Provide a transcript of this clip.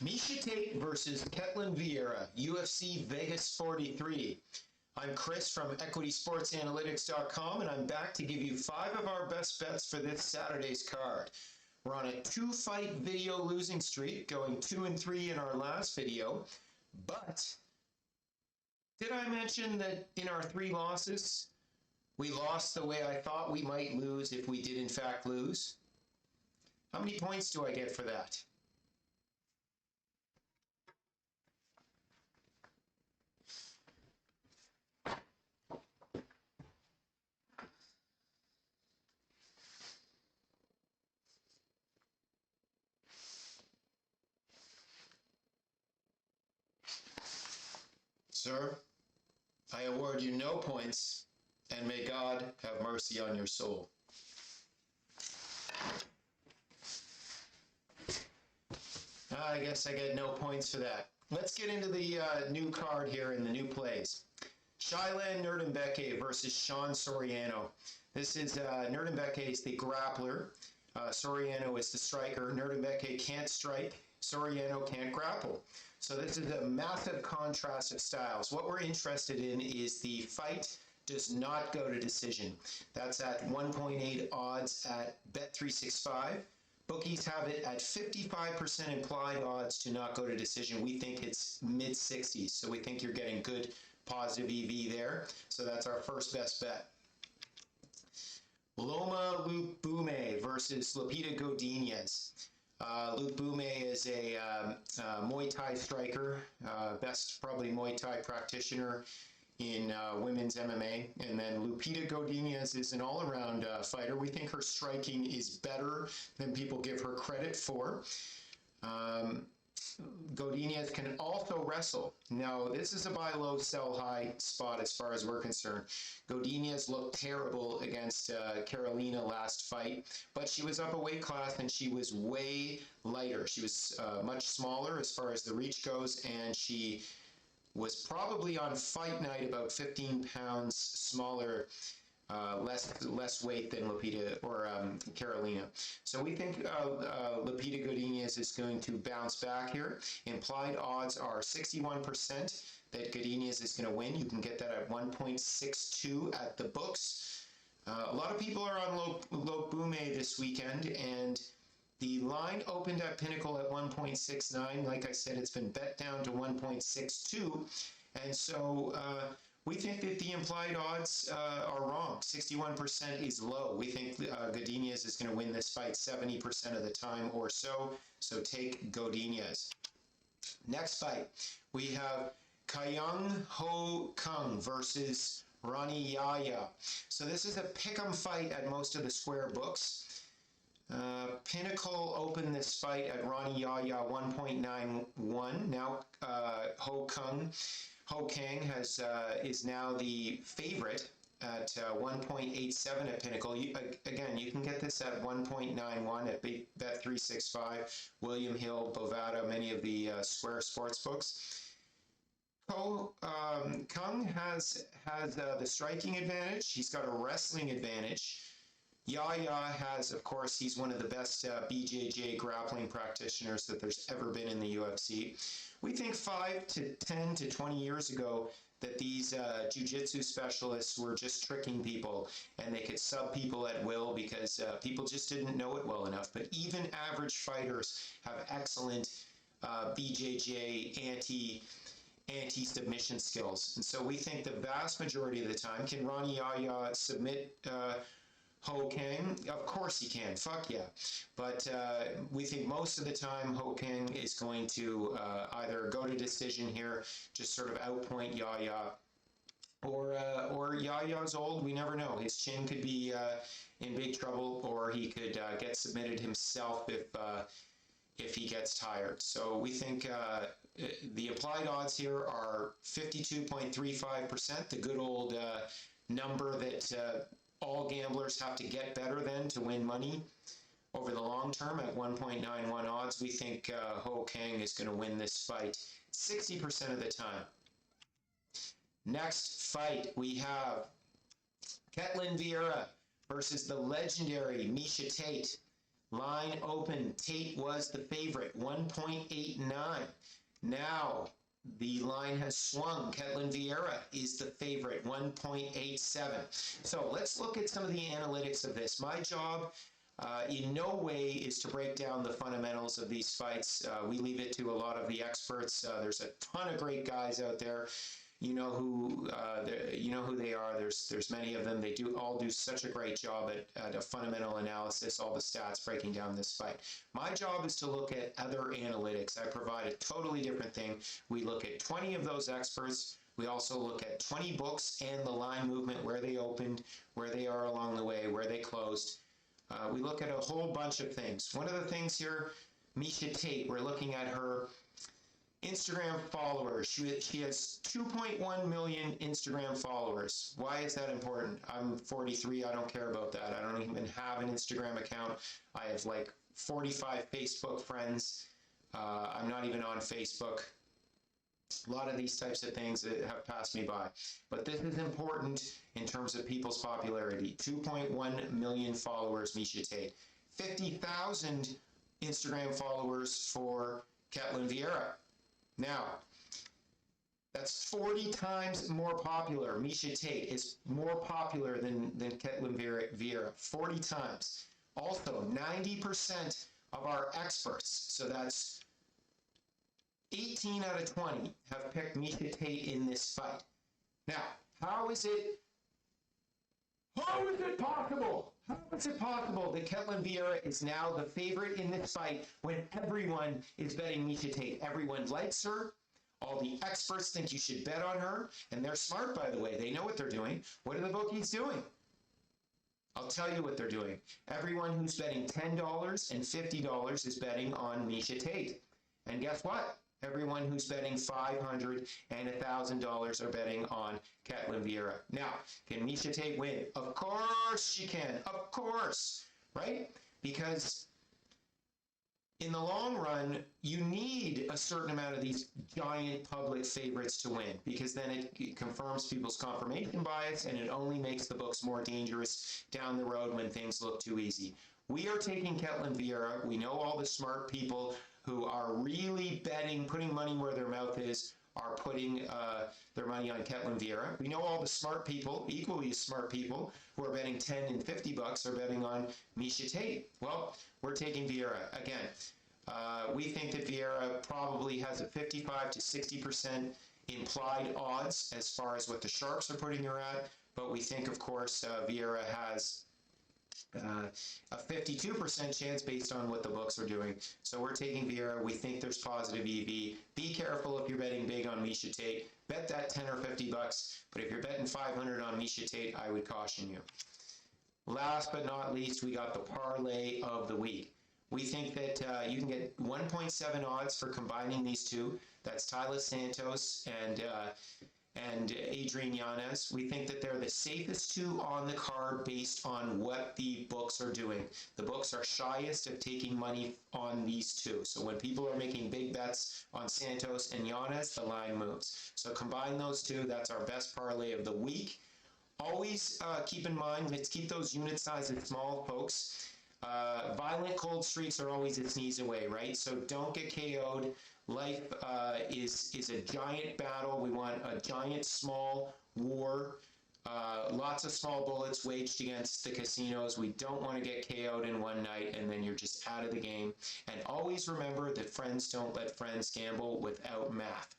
Tate versus Vieira, UFC Vegas 43. I'm Chris from EquitySportsAnalytics.com, and I'm back to give you 5 of our best bets for this Saturday's card. We're on a 2-fight video losing streak, going 2-3 in our last video. But did I mention that in our 3 losses, we lost the way I thought we might lose if we did in fact lose? How many points do I get for that? Sir, I award you no points, and may God have mercy on your soul. I guess I get no points for that. Let's get into the new card here and the new plays. Nuerdanbieke versus Soriano. This is Nuerdanbieke is the grappler. Soriano is the striker. Nuerdanbieke can't strike. Soriano can't grapple. So this is a massive contrast of styles. What we're interested in is the fight does not go to decision. That's at 1.8 odds at Bet365. Bookies have it at 55% implied odds to not go to decision. We think it's mid-60s, so we think you're getting good positive EV there. So that's our first best bet. Lookboonmee versus Godinez. Lookboonmee is a Muay Thai striker, best probably Muay Thai practitioner in women's MMA. And then Godinez is an all-around fighter. We think her striking is better than people give her credit for. Godinez can also wrestle. Now, this is a buy low, sell high spot as far as we're concerned. Godinez looked terrible against Carolina last fight, but she was up a weight class and she was way lighter. She was much smaller as far as the reach goes, and she was probably on fight night about 15 pounds smaller, less weight than Carolina. So we think Godinez is going to bounce back here. Implied odds are 61% that Godinez is going to win. You can get that at 1.62 at the books. A lot of people are on Lookboonmee this weekend, and the line opened at Pinnacle at 1.69. Like I said, it's been bet down to 1.62, and so we think that the implied odds are wrong. 61% is low. We think Godinez is going to win this fight 70% of the time or so. So take Godinez. Next fight, we have Ho Kang versus Yahya. So this is a pick'em fight at most of the square books. Pinnacle opened this fight at Yahya 1.91. Now Ho Kang is now the favorite at 1.87 at Pinnacle. Again, you can get this at 1.91 at Bet365, William Hill, Bovada, many of the square sports books. Kang has the striking advantage. He's got a wrestling advantage. Yahya has, of course, he's one of the best BJJ grappling practitioners that there's ever been in the UFC. We think 5 to 10 to 20 years ago that these jiu-jitsu specialists were just tricking people and they could sub people at will because people just didn't know it well enough. But even average fighters have excellent BJJ anti-submission skills. And so we think the vast majority of the time, can Yahya submit Ho Kang? Of course he can. Fuck yeah. But we think most of the time Ho Kang is going to either go to decision here, just sort of outpoint Yahya, or Yahya's old. We never know. His chin could be in big trouble, or he could get submitted himself if he gets tired. So we think the applied odds here are 52.35%, the good old number that all gamblers have to get better than to win money over the long term at 1.91 odds. We think Ho Kang is going to win this fight 60% of the time. Next fight, we have Vieira versus the legendary Tate. Line open, Tate was the favorite, 1.89. Now, the line has swung. Ketlin Vieira is the favorite, 1.87. So let's look at some of the analytics of this. My job in no way is to break down the fundamentals of these fights. We leave it to a lot of the experts. There's a ton of great guys out there. You know who they are. There's many of them. They all do such a great job at a fundamental analysis, all the stats breaking down this fight. My job is to look at other analytics. I provide a totally different thing. We look at 20 of those experts. We also look at 20 books and the line movement, where they opened, where they are along the way, where they closed. We look at a whole bunch of things. One of the things here, Miesha Tate, we're looking at her Instagram followers. She has 2.1 million Instagram followers. Why is that important? I'm 43. I don't care about that. I don't even have an Instagram account. I have like 45 Facebook friends. I'm not even on Facebook. A lot of these types of things that have passed me by. But this is important in terms of people's popularity. 2.1 million followers, Miesha Tate. 50,000 Instagram followers for Ketlin Vieira. Now, that's 40 times more popular. Miesha Tate is more popular than Ketlin Vieira, 40 times. Also, 90% of our experts, so that's 18 out of 20, have picked Miesha Tate in this fight. Now, how is it possible? How is it possible that Ketlin Vieira is now the favorite in this fight when everyone is betting Miesha Tate? Everyone likes her. All the experts think you should bet on her. And they're smart, by the way. They know what they're doing. What are the bookies doing? I'll tell you what they're doing. Everyone who's betting $10 and $50 is betting on Miesha Tate. And guess what? Everyone who's betting $500 and $1,000 are betting on Ketlin Vieira. Now, can Miesha Tate win? Of course she can. Of course, right? Because in the long run, you need a certain amount of these giant public favorites to win, because then it confirms people's confirmation bias, and it only makes the books more dangerous down the road when things look too easy. We are taking Ketlin Vieira. We know all the smart people who are really betting, putting money where their mouth is, are putting their money on Ketlin Vieira. We know all the smart people, equally as smart people, who are betting 10 and 50 bucks are betting on Miesha Tate. Well, we're taking Vieira. Again, we think that Vieira probably has a 55 to 60% implied odds as far as what the sharps are putting her at, but we think, of course, Vieira has a 52% chance based on what the books are doing. So we're taking Vieira. We think there's positive EV. Be careful if you're betting big on Miesha Tate. Bet that 10 or 50 bucks. But if you're betting 500 on Miesha Tate, I would caution you. Last but not least, we got the parlay of the week. We think that you can get 1.7 odds for combining these two. That's Tyler Santos and Adrian Yanez. We think that they're the safest two on the card based on what the books are doing. The books are shyest of taking money on these two. So when people are making big bets on Santos and Yanez, the line moves. So combine those two. That's our best parlay of the week. Always keep in mind, let's keep those unit sizes small, folks. Violent cold streaks are always a sneeze away, right? So don't get KO'd. Life is a giant battle. We want a giant small war. Lots of small bullets waged against the casinos. We don't want to get KO'd in one night and then you're just out of the game. And always remember that friends don't let friends gamble without math.